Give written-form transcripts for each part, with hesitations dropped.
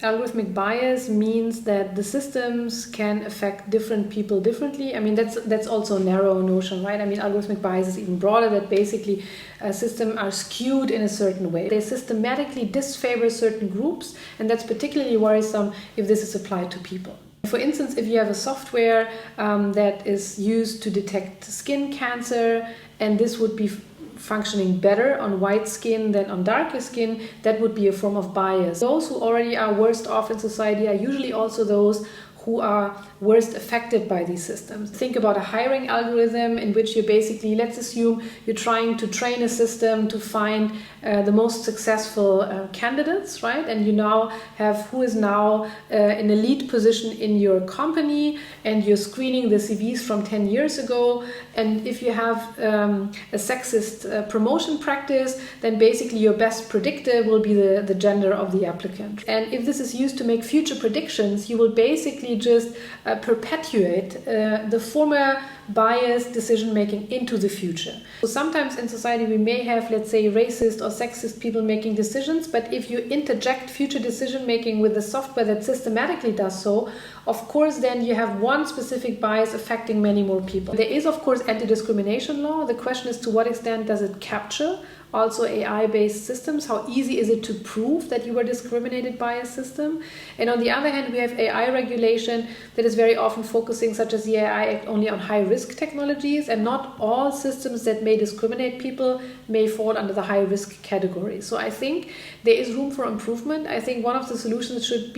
Algorithmic bias means that the systems can affect different people differently. I mean, that's also a narrow notion, right? I mean, algorithmic bias is even broader, that basically systems are skewed in a certain way. They systematically disfavor certain groups, and that's particularly worrisome if this is applied to people. For instance, if you have a software that is used to detect skin cancer, and this would be functioning better on white skin than on darker skin, that would be a form of bias. Those who already are worst off in society are usually also those who are worst affected by these systems. Think about a hiring algorithm in which you basically, let's assume you're trying to train a system to find the most successful candidates, right? And you now have who is now in a lead position in your company, and you're screening the CVs from 10 years ago. And if you have a sexist promotion practice, then basically your best predictor will be the gender of the applicant. And if this is used to make future predictions, you will basically just perpetuate the former biased decision making into the future. So sometimes in society we may have, let's say, racist or sexist people making decisions, but if you interject future decision making with the software that systematically does so, of course then you have one specific bias affecting many more people. There is of course anti-discrimination law. The question is to what extent does it capture also AI-based systems? How easy is it to prove that you were discriminated by a system? And on the other hand, we have AI regulation that is very often focusing, such as the AI Act, only on high-risk technologies, and not all systems that may discriminate people may fall under the high-risk category. So I think there is room for improvement. I think one of the solutions should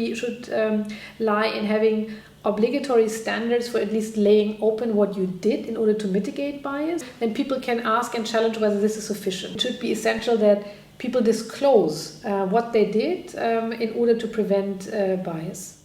lie in having obligatory standards for at least laying open what you did in order to mitigate bias. Then people can ask and challenge whether this is sufficient. It should be essential that people disclose what they did in order to prevent bias.